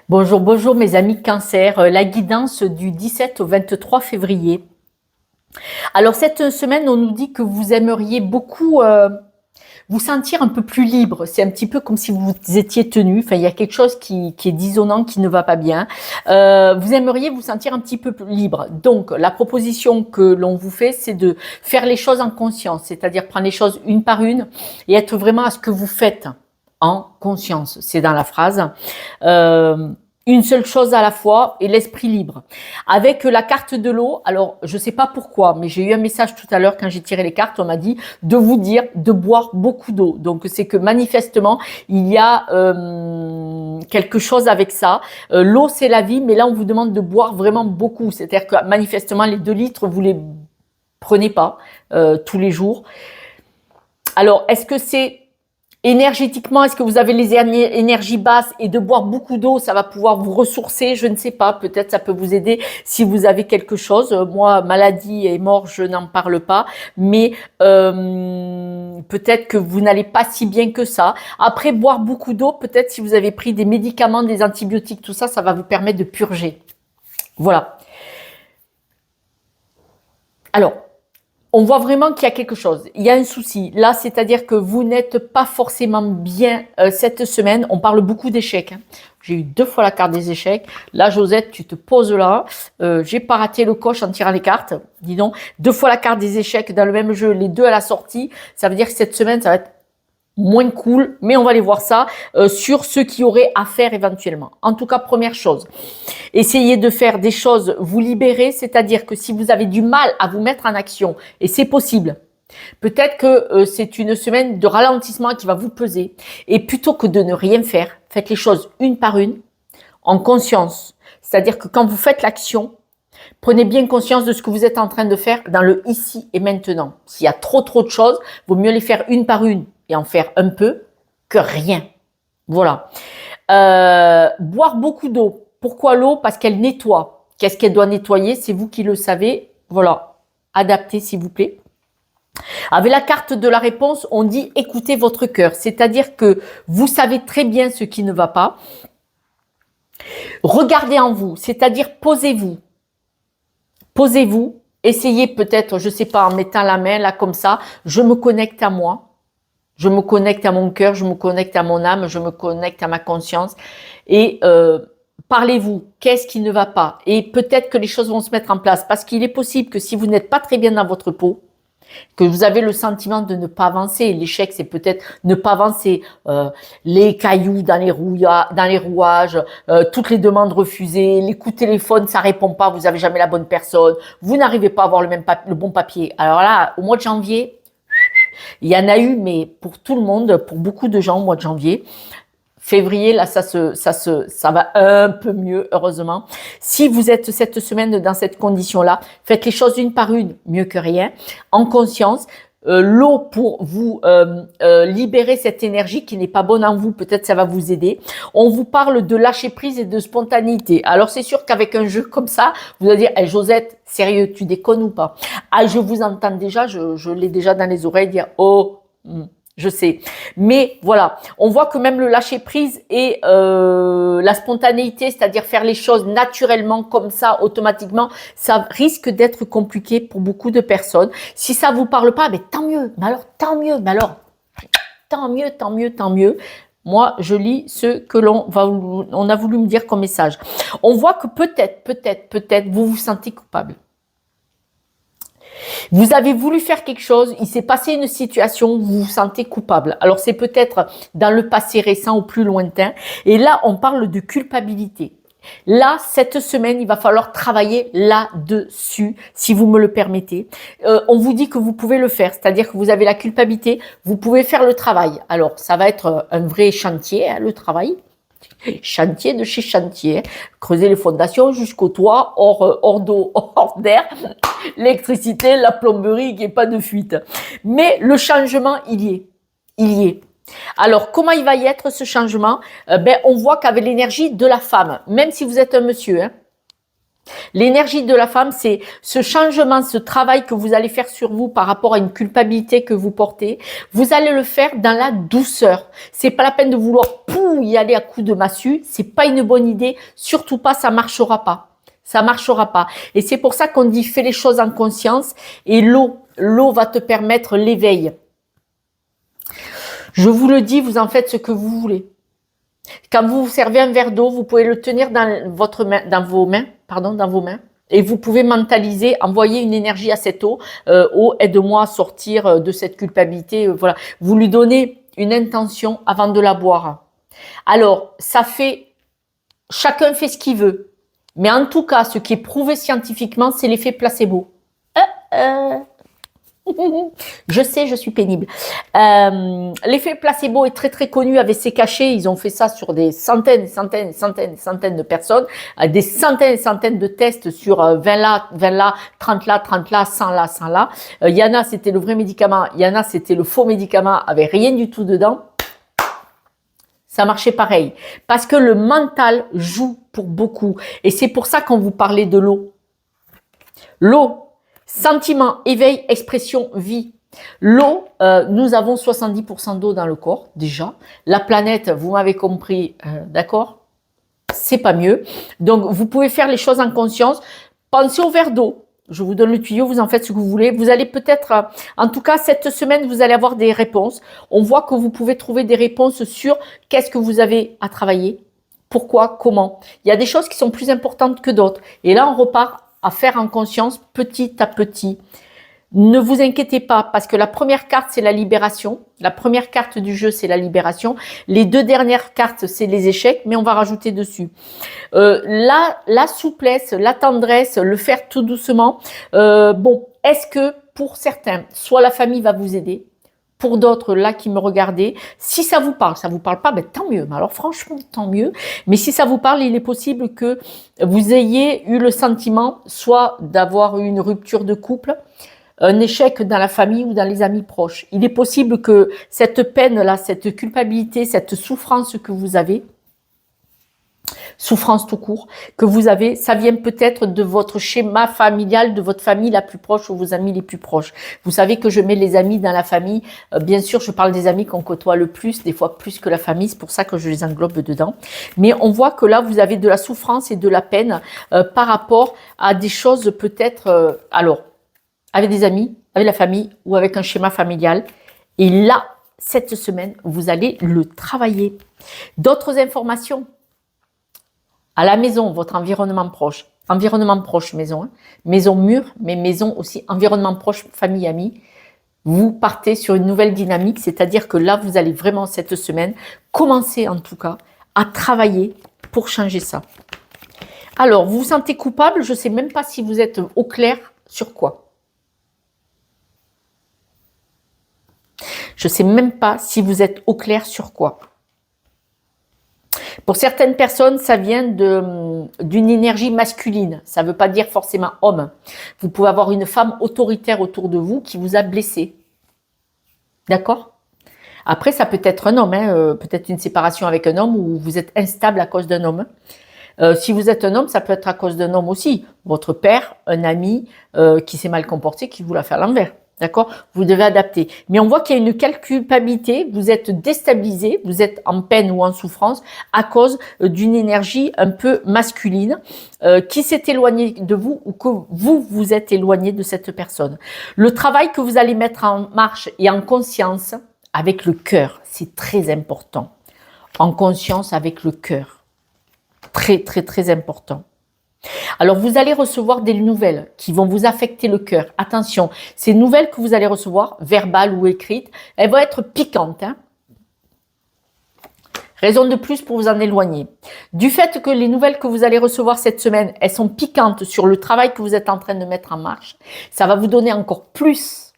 Bonjour, bonjour mes amis Cancer, la guidance du 17 au 23 février. Alors cette semaine, on nous dit que vous aimeriez beaucoup vous sentir un peu plus libre. C'est un petit peu comme si vous étiez tenu. Enfin, il y a quelque chose qui est dissonant, qui ne va pas bien. Vous aimeriez vous sentir un petit peu plus libre. Donc, la proposition que l'on vous fait, c'est de faire les choses en conscience, c'est-à-dire prendre les choses une par une et être vraiment à ce que vous faites en conscience. C'est dans la phrase. Euh, une seule chose à la fois et l'esprit libre. Avec la carte de l'eau, alors je ne sais pas pourquoi, mais j'ai eu un message tout à l'heure quand j'ai tiré les cartes, on m'a dit de vous dire de boire beaucoup d'eau. Donc c'est que manifestement, il y a quelque chose avec ça. L'eau, c'est la vie, mais là, on vous demande de boire vraiment beaucoup. C'est-à-dire que manifestement, les 2 litres, vous les prenez pas tous les jours. Alors, est-ce que c'est énergétiquement, est-ce que vous avez les énergies basses et de boire beaucoup d'eau, ça va pouvoir vous ressourcer? Je ne sais pas. Peut-être ça peut vous aider si vous avez quelque chose. Moi, maladie et mort, je n'en parle pas. Mais peut-être que vous n'allez pas si bien que ça. Après, boire beaucoup d'eau, peut-être si vous avez pris des médicaments, des antibiotiques, tout ça, ça va vous permettre de purger. Voilà. Alors, on voit vraiment qu'il y a quelque chose. Il y a un souci. Là, c'est-à-dire que vous n'êtes pas forcément bien cette semaine. On parle beaucoup d'échecs. Hein. J'ai eu 2 fois la carte des échecs. Là, Josette, tu te poses là. J'ai pas raté le coche en tirant les cartes. Dis donc, 2 fois la carte des échecs dans le même jeu, les 2 à la sortie. Ça veut dire que cette semaine, ça va être moins cool, mais on va aller voir ça sur ce qui aurait à faire éventuellement. En tout cas, première chose, essayez de faire des choses, vous libérer, c'est-à-dire que si vous avez du mal à vous mettre en action, et c'est possible, peut-être que c'est une semaine de ralentissement qui va vous peser, et plutôt que de ne rien faire, faites les choses une par une, en conscience. C'est-à-dire que quand vous faites l'action, prenez bien conscience de ce que vous êtes en train de faire dans le ici et maintenant. S'il y a trop de choses, vaut mieux les faire une par une et en faire un peu que rien. Voilà. Boire beaucoup d'eau. Pourquoi l'eau? Parce qu'elle nettoie. Qu'est-ce qu'elle doit nettoyer? C'est vous qui le savez. Voilà. Adaptez, s'il vous plaît. Avec la carte de la réponse, on dit écoutez votre cœur. C'est-à-dire que vous savez très bien ce qui ne va pas. Regardez en vous. C'est-à-dire posez-vous. Posez-vous. Essayez peut-être, je ne sais pas, en mettant la main là comme ça. Je me connecte à moi. Je me connecte à mon cœur, je me connecte à mon âme, je me connecte à ma conscience. Et parlez-vous, qu'est-ce qui ne va pas? Et peut-être que les choses vont se mettre en place. Parce qu'il est possible que si vous n'êtes pas très bien dans votre peau, que vous avez le sentiment de ne pas avancer. L'échec, c'est peut-être ne pas avancer. Les cailloux dans les rouages, toutes les demandes refusées, les coups de téléphone, ça répond pas, vous avez jamais la bonne personne, vous n'arrivez pas à avoir le bon papier. Alors là, au mois de janvier, il y en a eu, mais pour tout le monde, pour beaucoup de gens au mois de janvier. Février, là, ça va un peu mieux, heureusement. Si vous êtes cette semaine dans cette condition-là, faites les choses une par une, mieux que rien, en conscience. L'eau pour vous libérer cette énergie qui n'est pas bonne en vous, peut-être ça va vous aider. On vous parle de lâcher prise et de spontanéité. Alors c'est sûr qu'avec un jeu comme ça, vous allez dire hey, Josette, sérieux, tu déconnes ou pas? Ah, je vous entends déjà, je l'ai déjà dans les oreilles dire oh, je sais. Mais voilà, on voit que même le lâcher prise et la spontanéité, c'est-à-dire faire les choses naturellement comme ça, automatiquement, ça risque d'être compliqué pour beaucoup de personnes. Si ça vous parle pas, mais tant mieux. Mais alors, tant mieux. Mais alors, tant mieux, tant mieux, tant mieux. Moi, je lis ce que on a voulu me dire comme message. On voit que peut-être, vous vous sentez coupable. Vous avez voulu faire quelque chose, il s'est passé une situation, vous vous sentez coupable. Alors c'est peut-être dans le passé récent ou plus lointain. Et là, on parle de culpabilité. Là, cette semaine, il va falloir travailler là-dessus, si vous me le permettez. On vous dit que vous pouvez le faire, c'est-à-dire que vous avez la culpabilité, vous pouvez faire le travail. Alors, ça va être un vrai chantier, hein, le travail. Chantier de chez chantier, creuser les fondations jusqu'au toit, hors d'eau, hors d'air, l'électricité, la plomberie, qu'il n'y ait pas de fuite. Mais le changement, il y est. Il y est. Alors, comment il va y être ce changement? On voit qu'avec l'énergie de la femme, même si vous êtes un monsieur, hein, L'énergie de la femme, c'est ce changement, ce travail que vous allez faire sur vous par rapport à une culpabilité que vous portez. Vous allez le faire dans la douceur. C'est pas la peine de vouloir y aller à coups de massue. C'est pas une bonne idée. Surtout pas, ça marchera pas. Ça marchera pas. Et c'est pour ça qu'on dit fais les choses en conscience. Et l'eau va te permettre l'éveil. Je vous le dis, vous en faites ce que vous voulez. Quand vous servez un verre d'eau, vous pouvez le tenir dans vos mains, et vous pouvez mentaliser, envoyer une énergie à cette eau. Eau, aide-moi à sortir de cette culpabilité. Voilà, vous lui donnez une intention avant de la boire. Alors, chacun fait ce qu'il veut, mais en tout cas, ce qui est prouvé scientifiquement, c'est l'effet placebo. Je sais, je suis pénible. L'effet placebo est très très connu avec ses cachets. Ils ont fait ça sur des centaines de personnes, des centaines et centaines de tests sur 20 là, 30 là, 100 là. Il y en a, c'était le vrai médicament. Il y en a, c'était le faux médicament avec rien du tout dedans. Ça marchait pareil. Parce que le mental joue pour beaucoup. Et c'est pour ça qu'on vous parlait de l'eau. L'eau. Sentiment, éveil, expression, vie. L'eau, nous avons 70% d'eau dans le corps, déjà. La planète, vous m'avez compris, d'accord? C'est pas mieux. Donc, vous pouvez faire les choses en conscience. Pensez au verre d'eau. Je vous donne le tuyau, vous en faites ce que vous voulez. Vous allez peut-être, en tout cas, cette semaine, vous allez avoir des réponses. On voit que vous pouvez trouver des réponses sur qu'est-ce que vous avez à travailler, pourquoi, comment. Il y a des choses qui sont plus importantes que d'autres. Et là, on repart à faire en conscience petit à petit. Ne vous inquiétez pas parce que la première carte, c'est la libération. La première carte du jeu, c'est la libération. Les deux dernières cartes, c'est les échecs, mais on va rajouter dessus. La souplesse, la tendresse, le faire tout doucement. Est-ce que pour certains, soit la famille va vous aider, pour d'autres, là, qui me regardaient, si ça vous parle pas, ben, tant mieux. Mais alors, franchement, tant mieux. Mais si ça vous parle, il est possible que vous ayez eu le sentiment, soit d'avoir eu une rupture de couple, un échec dans la famille ou dans les amis proches. Il est possible que cette peine-là, cette culpabilité, cette souffrance que vous avez, souffrance tout court, que vous avez, ça vient peut-être de votre schéma familial, de votre famille la plus proche ou vos amis les plus proches. Vous savez que je mets les amis dans la famille. Bien sûr, je parle des amis qu'on côtoie le plus, des fois plus que la famille, c'est pour ça que je les englobe dedans. Mais on voit que là, vous avez de la souffrance et de la peine par rapport à des choses peut-être, avec des amis, avec la famille ou avec un schéma familial. Et là, cette semaine, vous allez le travailler. D'autres informations à la maison, votre environnement proche, maison, maison mur, mais maison aussi, environnement proche, famille, amis, vous partez sur une nouvelle dynamique, c'est-à-dire que là, vous allez vraiment cette semaine commencer en tout cas à travailler pour changer ça. Alors, vous vous sentez coupable, je ne sais même pas si vous êtes au clair sur quoi. Je ne sais même pas si vous êtes au clair sur quoi. Pour certaines personnes, ça vient d'une énergie masculine. Ça ne veut pas dire forcément homme. Vous pouvez avoir une femme autoritaire autour de vous qui vous a blessé. D'accord? Après, ça peut être un homme, peut-être une séparation avec un homme ou vous êtes instable à cause d'un homme. Si vous êtes un homme, ça peut être à cause d'un homme aussi. Votre père, un ami qui s'est mal comporté, qui vous l'a fait à l'envers. D'accord? Vous devez adapter. Mais on voit qu'il y a une culpabilité, vous êtes déstabilisé, vous êtes en peine ou en souffrance à cause d'une énergie un peu masculine qui s'est éloignée de vous ou que vous vous êtes éloigné de cette personne. Le travail que vous allez mettre en marche et en conscience avec le cœur, c'est très important. En conscience avec le cœur. Très, très, très important. Alors, vous allez recevoir des nouvelles qui vont vous affecter le cœur. Attention, ces nouvelles que vous allez recevoir, verbales ou écrites, elles vont être piquantes. Raison de plus pour vous en éloigner. Du fait que les nouvelles que vous allez recevoir cette semaine, elles sont piquantes sur le travail que vous êtes en train de mettre en marche, ça va vous donner encore plus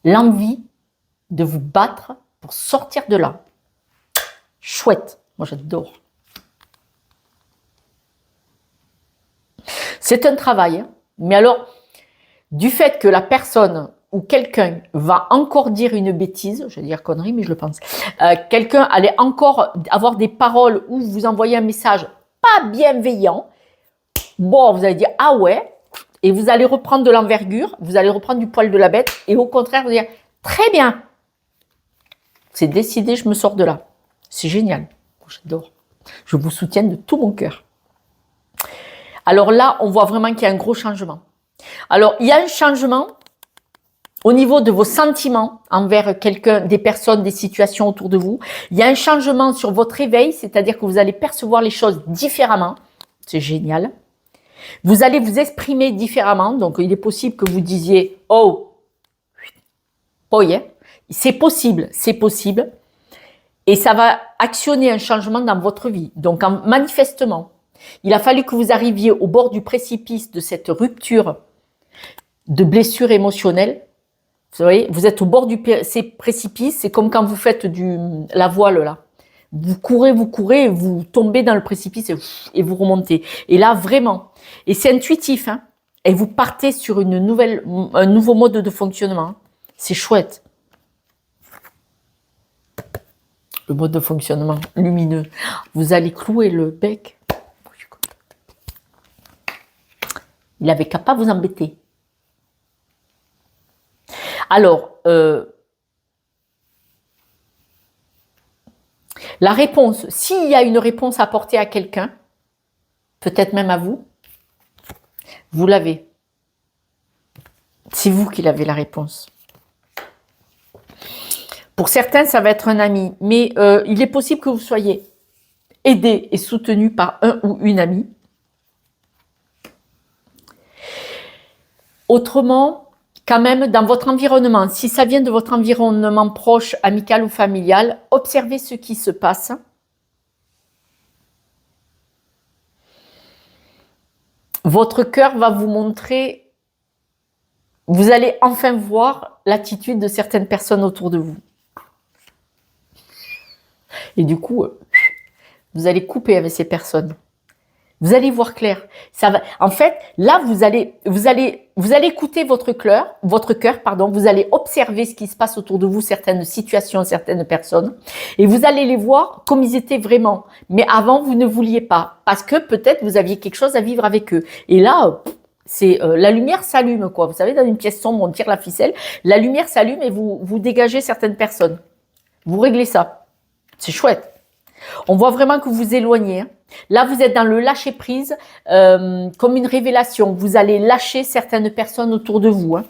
l'envie de vous battre pour sortir de là. Chouette, moi j'adore. C'est un travail, mais alors, du fait que la personne ou quelqu'un va encore dire une bêtise, je vais dire connerie, mais je le pense, quelqu'un allait encore avoir des paroles où vous envoyez un message pas bienveillant, bon, vous allez dire, ah ouais, et vous allez reprendre de l'envergure, vous allez reprendre du poil de la bête, et au contraire, vous allez dire, très bien, c'est décidé, je me sors de là. C'est génial, j'adore. Je vous soutiens de tout mon cœur. Alors là, on voit vraiment qu'il y a un gros changement. Alors, il y a un changement au niveau de vos sentiments envers quelqu'un, des personnes, des situations autour de vous. Il y a un changement sur votre éveil, c'est-à-dire que vous allez percevoir les choses différemment. C'est génial. Vous allez vous exprimer différemment. Donc, il est possible que vous disiez « Oh, oh yeah ». C'est possible, c'est possible. Et ça va actionner un changement dans votre vie. Donc, manifestement, il a fallu que vous arriviez au bord du précipice de cette rupture de blessure émotionnelle. Vous voyez, vous êtes au bord du précipice. C'est comme quand vous faites la voile, là. Vous courez, et vous tombez dans le précipice et vous remontez. Et là, vraiment, et c'est intuitif, hein, et vous partez sur un nouveau mode de fonctionnement. C'est chouette. Le mode de fonctionnement lumineux. Vous allez clouer le bec. Il n'avait qu'à pas vous embêter. Alors, la réponse, s'il y a une réponse à apporter à quelqu'un, peut-être même à vous, vous l'avez. C'est vous qui l'avez la réponse. Pour certains, ça va être un ami, mais il est possible que vous soyez aidé et soutenu par un ou une amie. Autrement, quand même, dans votre environnement, si ça vient de votre environnement proche, amical ou familial, observez ce qui se passe. Votre cœur va vous montrer, vous allez enfin voir l'attitude de certaines personnes autour de vous. Et du coup, vous allez couper avec ces personnes. Vous allez voir clair. Ça va. En fait, là, vous allez écouter votre cœur, vous allez observer ce qui se passe autour de vous, certaines situations, certaines personnes, et vous allez les voir comme ils étaient vraiment. Mais avant, vous ne vouliez pas, parce que peut-être vous aviez quelque chose à vivre avec eux. Et là, c'est la lumière s'allume, quoi. Vous savez, dans une pièce sombre, on tire la ficelle, la lumière s'allume et vous dégagez certaines personnes. Vous réglez ça. C'est chouette. On voit vraiment que vous vous éloignez. Hein. Là, vous êtes dans le lâcher-prise, comme une révélation. Vous allez lâcher certaines personnes autour de vous. Hein.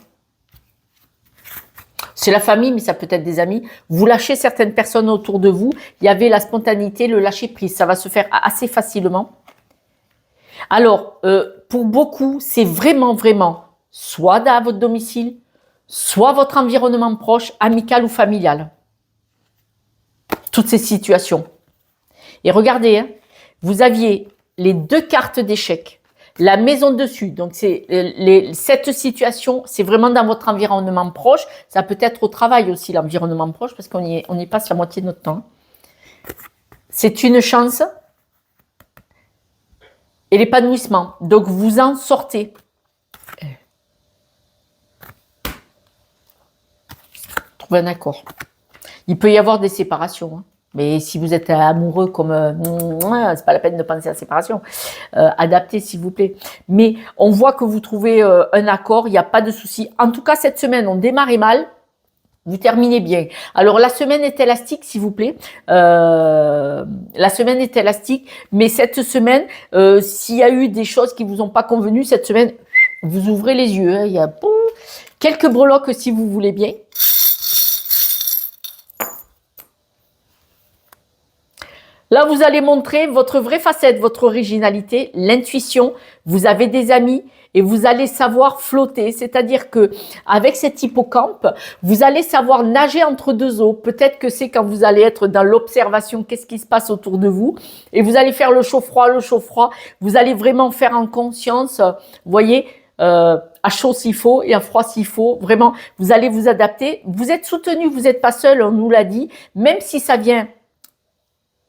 C'est la famille, mais ça peut être des amis. Vous lâchez certaines personnes autour de vous. Il y avait la spontanéité, le lâcher-prise. Ça va se faire assez facilement. Alors, pour beaucoup, c'est vraiment, soit dans votre domicile, soit votre environnement proche, amical ou familial. Toutes ces situations. Et regardez, hein, vous aviez les 2 cartes d'échec, la maison dessus. Donc, cette situation, c'est vraiment dans votre environnement proche. Ça peut être au travail aussi, l'environnement proche, parce qu'on y passe la moitié de notre temps. C'est une chance et l'épanouissement. Donc, vous en sortez. Trouvez un accord. Il peut y avoir des séparations, hein. Mais si vous êtes amoureux comme c'est pas la peine de penser à la séparation. Adaptez s'il vous plaît. Mais on voit que vous trouvez un accord, il n'y a pas de souci. En tout cas, cette semaine, on démarrait mal, vous terminez bien. Alors la semaine est élastique, s'il vous plaît. La semaine est élastique, mais cette semaine, s'il y a eu des choses qui vous ont pas convenu, cette semaine, vous ouvrez les yeux. Hein. Il y a quelques breloques si vous voulez bien. Là, vous allez montrer votre vraie facette, votre originalité, l'intuition. Vous avez des amis et vous allez savoir flotter. C'est-à-dire que avec cet hippocampe, vous allez savoir nager entre 2 eaux. Peut-être que c'est quand vous allez être dans l'observation, qu'est-ce qui se passe autour de vous. Et vous allez faire le chaud-froid, le chaud-froid. Vous allez vraiment faire en conscience, vous voyez, à chaud s'il faut et à froid s'il faut. Vraiment, vous allez vous adapter. Vous êtes soutenu, vous n'êtes pas seul, on nous l'a dit. Même si ça vient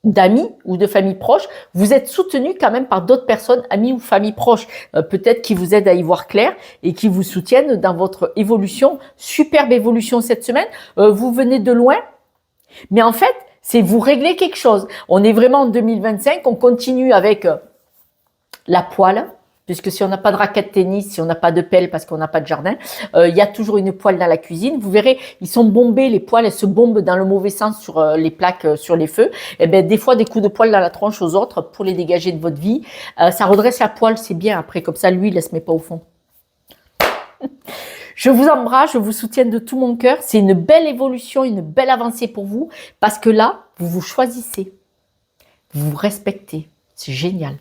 d'amis ou de famille proche, vous êtes soutenu quand même par d'autres personnes, amis ou famille proche, peut-être qui vous aident à y voir clair et qui vous soutiennent dans votre évolution, superbe évolution cette semaine. Vous venez de loin, mais en fait, c'est vous régler quelque chose. On est vraiment en 2025, on continue avec la poêle, puisque si on n'a pas de raquette tennis, si on n'a pas de pelle parce qu'on n'a pas de jardin, il y a toujours une poêle dans la cuisine. Vous verrez, ils sont bombés, les poêles, elles se bombent dans le mauvais sens sur les plaques, sur les feux. Et bien, des fois, des coups de poêle dans la tronche aux autres pour les dégager de votre vie. Ça redresse la poêle, c'est bien après, comme ça, l'huile, elle se met pas au fond. Je vous embrasse, je vous soutiens de tout mon cœur. C'est une belle évolution, une belle avancée pour vous, parce que là, vous vous choisissez, vous vous respectez. C'est génial.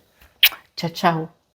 Ciao, ciao.